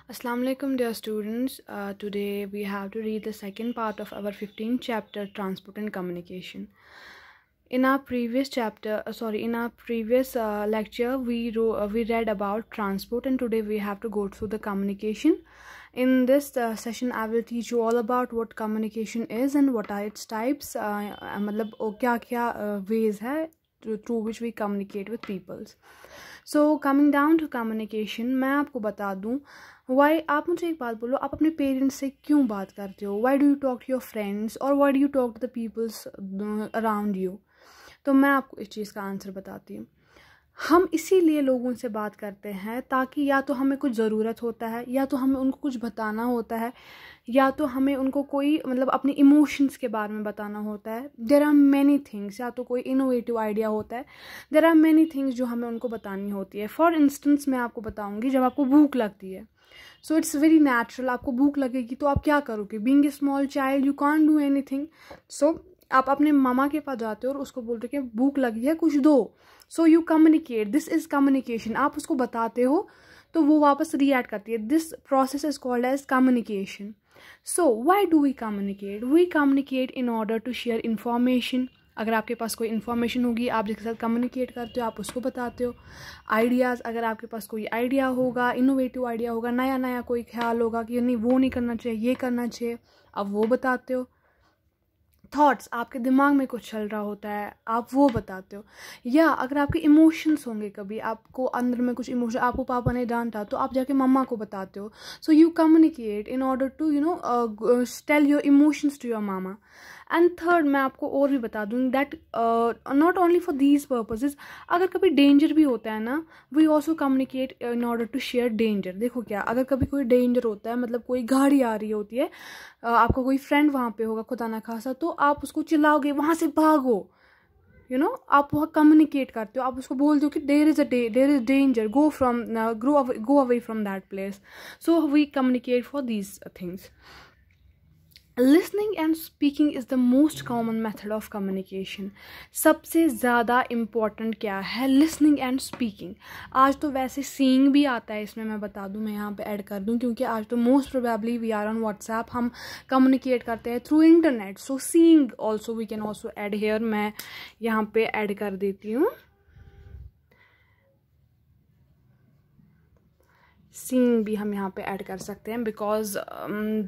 Assalamu alaikum dear students. Today we have to read the second part of our 15th chapter, Transport and Communication. In our previous lecture we read about transport, and today we have to go through the communication. In this session I will teach you all about what communication is and what are its types. मतलब क्या ways है through which we communicate with peoples. So coming down to communication, मैं आपको बता दूँ Y आप मुझे एक बात बोलो, आप अपने पेरेंट्स से क्यों बात करते हो? Why do you talk to your friends और why do you talk to the peoples around you? तो मैं आपको इस चीज़ का आंसर बताती हूँ. हम इसीलिए लोगों से बात करते हैं ताकि या तो हमें कुछ ज़रूरत होता है, या तो हमें उनको कुछ बताना होता है, या तो हमें उनको कोई मतलब अपने इमोशंस के बारे में बताना होता है. देयर आर मैनी थिंग्स, या तो कोई इनोवेटिव आइडिया होता है. देयर आर मैनी थिंग्स जो हमें उनको बतानी होती है. फॉर इंस्टेंस मैं आपको बताऊँगी, जब आपको भूख लगती है, सो इट्स वेरी नेचुरल, आपको भूख लगेगी तो आप क्या करोगे? Being a small child you can't do anything. So आप अपने मामा के पास जाते हो और उसको बोलते हो कि भूख लगी है, कुछ दो. सो you communicate, this is communication. आप उसको बताते हो तो वो वापस रिएक्ट करती है. This process is called as communication. So why do we communicate? We communicate in order to share information. अगर आपके पास कोई इन्फॉर्मेशन होगी, आप जिसके साथ कम्युनिकेट करते हो, आप उसको बताते हो. आइडियाज़, अगर आपके पास कोई आइडिया होगा, इनोवेटिव आइडिया होगा, नया नया कोई ख्याल होगा कि नहीं वो नहीं करना चाहिए, ये करना चाहिए, आप वो बताते हो. थॉट्स, आपके दिमाग में कुछ चल रहा होता है, आप वो बताते हो. या अगर आपके इमोशंस होंगे, कभी आपको अंदर में कुछ इमोशन, आपको पापा ने डांटा तो आप जाके मम्मा को बताते हो. So you communicate in order to tell your emotions to your mama. And third, मैं आपको और भी बता दूँ that not only for these purposes, अगर कभी डेंजर भी होता है ना, we also communicate in order to share danger. देखो क्या, अगर कभी कोई डेंजर होता है, मतलब कोई गाड़ी आ रही होती है, आपका कोई फ्रेंड वहाँ पे होगा खुदा ना खासा, तो आप उसको चिल्लाओगे वहाँ से भागो. आप वहाँ कम्युनिकेट करते हो, आप उसको बोलते हो कि there is danger, go away from that place. So we communicate for these things. Listening and speaking is the most common method of communication. सबसे ज़्यादा इम्पॉर्टेंट क्या है? Listening and speaking. आज तो वैसे सीइंग भी आता है इसमें, मैं बता दूं, मैं यहाँ पे ऐड कर दूं, क्योंकि आज तो most probably we are on WhatsApp, हम कम्युनिकेट करते हैं through internet. So seeing also we can also add here. मैं यहाँ पे ऐड कर देती हूँ. सीइंग भी हम यहाँ पे ऐड कर सकते हैं, because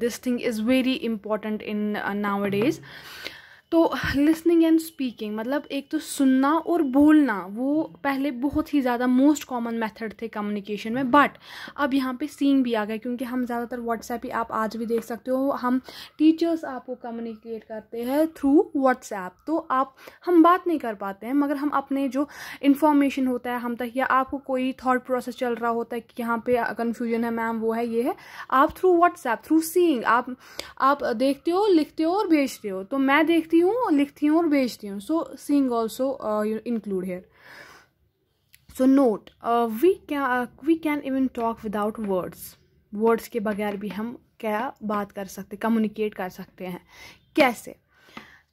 this thing is very important in nowadays. तो लिसनिंग एंड स्पीकिंग मतलब एक तो सुनना और बोलना, वो पहले बहुत ही ज़्यादा मोस्ट कॉमन मेथड थे कम्युनिकेशन में, बट अब यहाँ पे सीइंग भी आ गया, क्योंकि हम ज़्यादातर व्हाट्सएप ही, आप आज भी देख सकते हो, हम टीचर्स आपको कम्युनिकेट करते हैं थ्रू व्हाट्सएप. तो हम बात नहीं कर पाते हैं, मगर हम अपने जो इन्फॉर्मेशन होता है हम तक, या आपको कोई थॉट प्रोसेस चल रहा होता है कि यहाँ पे कन्फ्यूजन है मैम, वो है, ये है, आप थ्रू व्हाट्सएप, थ्रू सीइंग, आप देखते हो, लिखते हो और भेजते हो. तो मैं देखती हूँ, लिखती हूँ और भेजती हूँ. So seeing also include here. So note, we can even talk without words के बगैर भी हम क्या बात कर सकते, कम्युनिकेट कर सकते हैं. कैसे?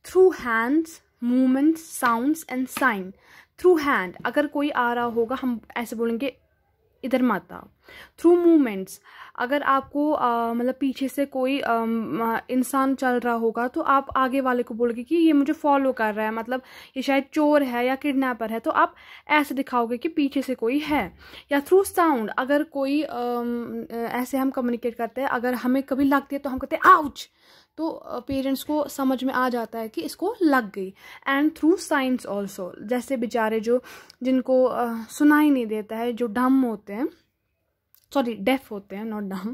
Through hands, movements, sounds and sign. Through hand, अगर कोई आ रहा होगा हम ऐसे बोलेंगे इधर मत आओ. थ्रू मूवमेंट्स, अगर आपको मतलब पीछे से कोई इंसान चल रहा होगा तो आप आगे वाले को बोलोगे कि ये मुझे फॉलो कर रहा है, मतलब ये शायद चोर है या किडनैपर है, तो आप ऐसे दिखाओगे कि पीछे से कोई है. या थ्रू साउंड, अगर कोई ऐसे हम कम्युनिकेट करते हैं, अगर हमें कभी लगती है तो हम कहते हैं आउच, तो पेरेंट्स को समझ में आ जाता है कि इसको लग गई. एंड थ्रू साइंस ऑल्सो, जैसे बेचारे जिनको सुनाई नहीं देता है, जो डम होते हैं, सॉरी डेफ होते हैं, नॉट डम,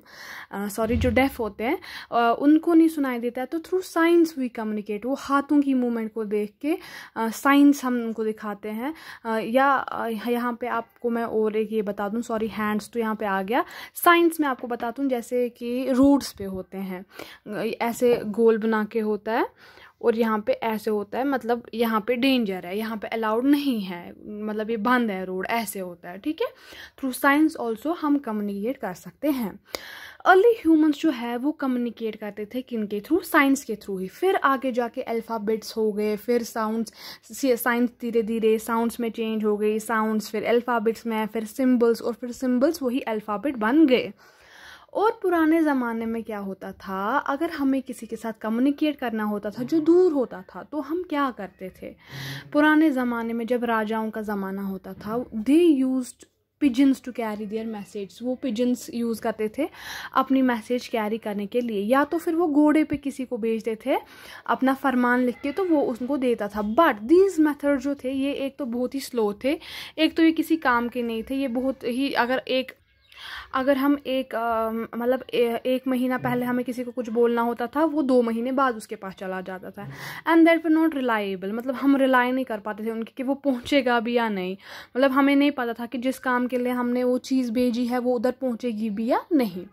सॉरी, जो डेफ होते हैं उनको नहीं सुनाई देता है, तो थ्रू साइंस वी कम्युनिकेट. वो हाथों की मूवमेंट को देख के साइंस हम उनको दिखाते हैं. या यहाँ पे आपको मैं और एक ये बता दूँ, सॉरी हैंड्स तो यहाँ पे आ गया, साइंस में आपको बता दूँ, जैसे कि रोड्स पे होते हैं, ऐसे गोल बना के होता है और यहाँ पे ऐसे होता है, मतलब यहाँ पे डेंजर है, यहाँ पे अलाउड नहीं है, मतलब ये बंद है रोड, ऐसे होता है. ठीक है. थ्रू साइंस ऑल्सो हम कम्युनिकेट कर सकते हैं. अर्ली ह्यूमंस जो है वो कम्युनिकेट करते थे किनके थ्रू? साइंस के थ्रू ही. फिर आगे जाके अल्फ़ाबेट्स हो गए, फिर साउंड्स, साइंस धीरे धीरे साउंड्स में चेंज हो गई, साउंड्स फिर अल्फ़ाबेट्स में, फिर सिम्बल्स, और फिर सिम्बल्स वही अल्फ़ाबेट बन गए. और पुराने ज़माने में क्या होता था, अगर हमें किसी के साथ कम्युनिकेट करना होता था जो दूर होता था, तो हम क्या करते थे। पुराने ज़माने में जब राजाओं का ज़माना होता था, they used pigeons to carry their message. वो पिजन्स यूज़ करते थे अपनी मैसेज कैरी करने के लिए, या तो फिर वो घोड़े पे किसी को भेजते थे अपना फरमान लिख के, तो वो उनको देता था। बट दीज मेथड जो थे ये एक तो बहुत ही स्लो थे, एक तो ये किसी काम के नहीं थे, ये बहुत ही अगर हम मतलब एक महीना पहले हमें किसी को कुछ बोलना होता था, वो 2 महीने बाद उसके पास चला जाता था। And that were not reliable, मतलब हम रिलाई नहीं कर पाते थे उनके कि वो पहुंचेगा भी या नहीं। मतलब हमें नहीं पता था कि जिस काम के लिए हमने वो चीज़ भेजी है वो उधर पहुंचेगी भी या नहीं।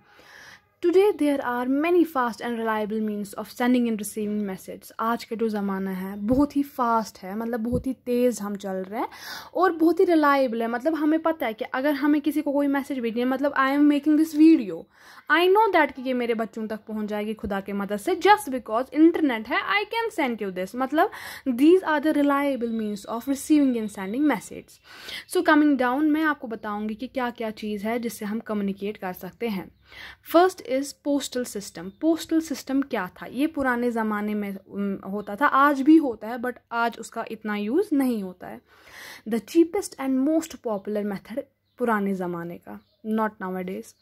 Today there are many fast and reliable means of sending and receiving message। आज का जो ज़माना है बहुत ही फास्ट है, मतलब बहुत ही तेज़ हम चल रहे हैं और बहुत ही रिलायबल है। मतलब हमें पता है कि अगर हमें किसी को कोई मैसेज भेजनी है, मतलब I am making this video, I know that कि ये मेरे बच्चों तक पहुंच जाएगी खुदा के मदद से, जस्ट बिकॉज इंटरनेट है, I can send you this. मतलब these are the reliable means of receiving and sending message. So coming down, मैं आपको बताऊंगी कि क्या क्या चीज़ है जिससे हम कम्युनिकेट कर सकते हैं। First is postal system. Postal system क्या था, ये पुराने ज़माने में होता था, आज भी होता है बट आज उसका इतना यूज़ नहीं होता है। The cheapest and most popular method पुराने ज़माने का, नॉट नाउअडेज।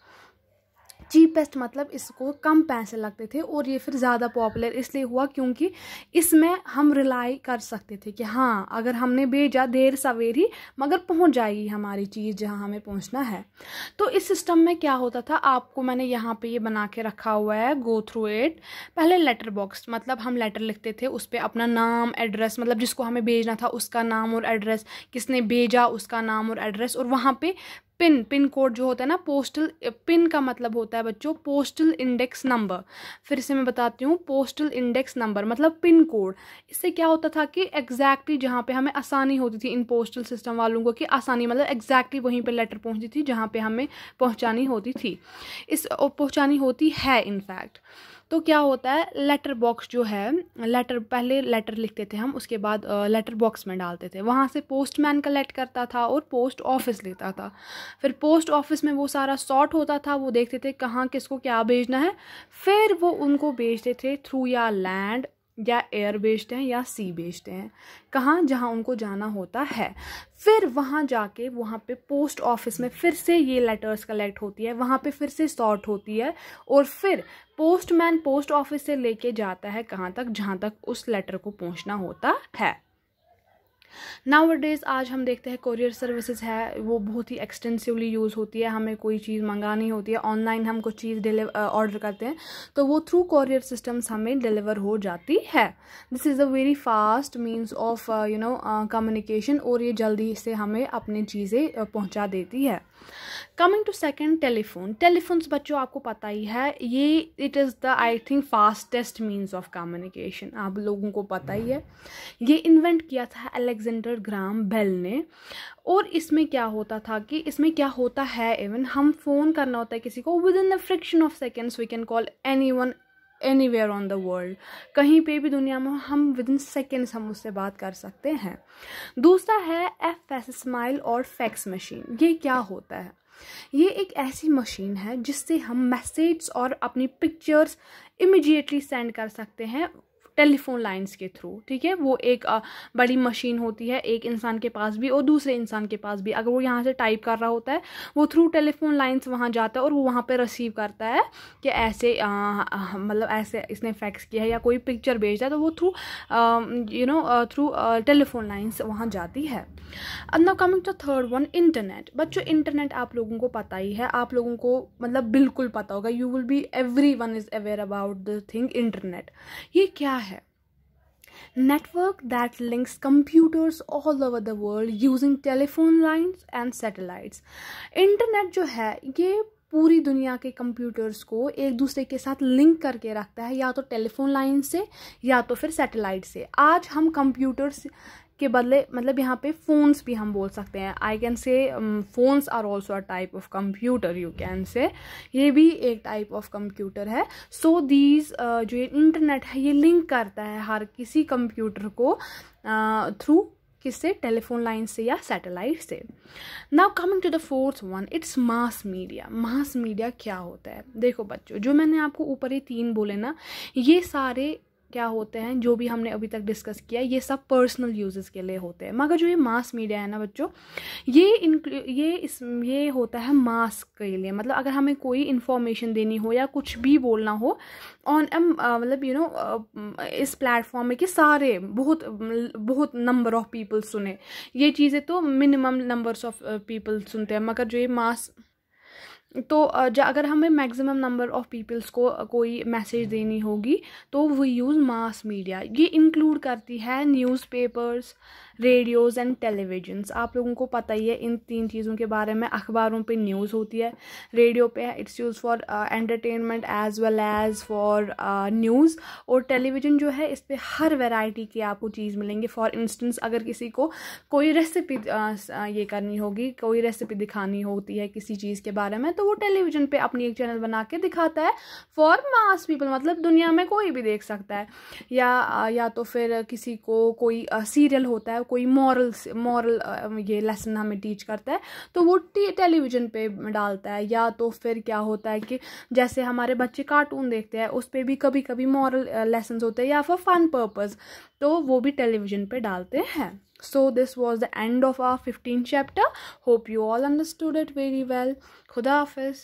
चीपेस्ट मतलब इसको कम पैसे लगते थे, और ये फिर ज़्यादा पॉपुलर इसलिए हुआ क्योंकि इसमें हम रिलाई कर सकते थे कि हाँ अगर हमने भेजा देर सवेरी मगर पहुंच जाएगी हमारी चीज़ जहां हमें पहुंचना है। तो इस सिस्टम में क्या होता था, आपको मैंने यहाँ पे ये बना के रखा हुआ है, गो थ्रू इट। पहले लेटर बॉक्स, मतलब हम लेटर लिखते थे, उस पर अपना नाम एड्रेस, मतलब जिसको हमें भेजना था उसका नाम और एड्रेस, किसने भेजा उसका नाम और एड्रेस, और वहाँ पे पिन कोड जो होता है ना, पोस्टल पिन का मतलब होता है बच्चों पोस्टल इंडेक्स नंबर। फिर से मैं बताती हूँ, पोस्टल इंडेक्स नंबर मतलब पिन कोड। इससे क्या होता था कि एग्जैक्टली जहाँ पे हमें आसानी होती थी इन पोस्टल सिस्टम वालों को, कि आसानी मतलब एग्जैक्टली वहीं पे लेटर पहुँचती थी जहाँ पे हमें पहुँचानी होती थी, पहुँचानी होती है इनफैक्ट। तो क्या होता है, लेटर बॉक्स जो है, पहले लेटर लिखते थे हम, उसके बाद लेटर बॉक्स में डालते थे, वहाँ से पोस्टमैन कलेक्ट करता था और पोस्ट ऑफिस लेता था। फिर पोस्ट ऑफिस में वो सारा सॉर्ट होता था, वो देखते थे कहाँ किसको क्या भेजना है, फिर वो उनको भेजते थे थ्रू या लैंड या एयर भेजते हैं या सी भेजते हैं, कहाँ जहाँ उनको जाना होता है। फिर वहाँ जाके वहाँ पे पोस्ट ऑफिस में फिर से ये लेटर्स कलेक्ट होती है, वहाँ पे फिर से सॉर्ट होती है, और फिर पोस्टमैन पोस्ट ऑफिस से लेके जाता है कहाँ तक, जहाँ तक उस लेटर को पहुँचना होता है। नाउअडेज आज हम देखते हैं कोरियर सर्विसेज है, वो बहुत ही एक्सटेंसिवली यूज़ होती है। हमें कोई चीज़ मंगानी होती है ऑनलाइन, हम कुछ चीज़ ऑर्डर करते हैं तो वो थ्रू कोरियर सिस्टम्स हमें डिलीवर हो जाती है। This is a very fast means of communication, और ये जल्दी से हमें अपनी चीज़ें पहुंचा देती है। Coming to second, telephone. Telephones बच्चों आपको पता ही है, ये it is the I think fastest means of communication, आप लोगों को पता ही है। ये इन्वेंट किया था अलेक्जेंडर ग्राहम बेल ने, और इसमें क्या होता था कि इसमें क्या होता है, इवन हम फ़ोन करना होता है किसी को, within the friction of seconds we can call anyone anywhere on the world, कहीं पे भी दुनिया में हम विद इन सेकेंड्स हम उससे बात कर सकते हैं। दूसरा है FS स्माइल और फैक्स मशीन। ये क्या होता है, ये एक ऐसी मशीन है जिससे हम मैसेज और अपनी पिक्चर्स इमिडिएटली सेंड कर सकते हैं टेलीफोन लाइंस के थ्रू। ठीक है, वो एक बड़ी मशीन होती है, एक इंसान के पास भी और दूसरे इंसान के पास भी। अगर वो यहाँ से टाइप कर रहा होता है, वो थ्रू टेलीफोन लाइंस वहाँ जाता है और वो वहाँ पे रिसीव करता है कि ऐसे मतलब ऐसे इसने फैक्स किया है या कोई पिक्चर भेजता है, तो वो थ्रू थ्रू टेलीफोन लाइंस वहाँ जाती है। Now coming to third one, internet. बच्चों इंटरनेट आप लोगों को पता ही है, आप लोगों को मतलब बिल्कुल पता होगा, you will be everyone is aware about the thing internet. ये क्या है? Network that links computers all over the world using telephone lines and satellites। Internet जो है ये पूरी दुनिया के कंप्यूटर्स को एक दूसरे के साथ लिंक करके रखता है, या तो टेलीफोन लाइन से या तो फिर सैटेलाइट से। आज हम कंप्यूटर्स के बदले मतलब यहाँ पे फ़ोन्स भी हम बोल सकते हैं। I can say phones are also a type of computer, you can say, ये भी एक टाइप ऑफ कंप्यूटर है। सो दीज जो ये इंटरनेट है ये लिंक करता है हर किसी कंप्यूटर को थ्रू किससे, टेलीफोन लाइन से या सैटेलाइट से। Now coming to the fourth one, it's mass media. Mass media क्या होता है? देखो बच्चों, जो मैंने आपको ऊपर ये 3 बोले ना, ये सारे क्या होते हैं, जो भी हमने अभी तक डिस्कस किया, ये सब पर्सनल यूजेस के लिए होते हैं। मगर जो ये मास मीडिया है ना बच्चों, ये होता है मास के लिए। मतलब अगर हमें कोई इन्फॉर्मेशन देनी हो या कुछ भी बोलना हो ऑन मतलब इस प्लेटफॉर्म में कि सारे बहुत नंबर ऑफ पीपल सुने, ये चीज़ें तो मिनिमम नंबर्स ऑफ पीपल सुनते हैं। मगर जो ये मास, तो अगर हमें मैक्सिमम नंबर ऑफ पीपल्स को कोई मैसेज देनी होगी तो वी यूज़ मास मीडिया। ये इंक्लूड करती है न्यूज़पेपर्स, रेडियोज़ एंड टेलीविजन्स। आप लोगों को पता ही है इन 3 चीज़ों के बारे में। अखबारों पे न्यूज़ होती है, रेडियो पे it's use for entertainment as well as for news, और टेलीविज़न जो है इस पर हर वैरायटी की आपको चीज़ मिलेंगे। फॉर इंस्टेंस अगर किसी को कोई रेसिपी ये करनी होगी, कोई रेसिपी दिखानी होती है किसी चीज़ के बारे में, तो वो टेलीविज़न पे अपनी एक चैनल बना के दिखाता है फॉर मास पीपल, मतलब दुनिया में कोई भी देख सकता है। या तो फिर किसी को कोई सीरियल होता है, कोई मॉरल ये लेसन हमें टीच करता है, तो वो टेलीविज़न पे डालता है। या तो फिर क्या होता है कि जैसे हमारे बच्चे कार्टून देखते हैं, उस पर भी कभी कभी मॉरल लेसन्स होते हैं या फिर फन पर्पज़, तो वो भी टेलीविज़न पे डालते हैं। So this was the end of our 15th chapter. Hope you all understood it very well. Khuda Hafiz.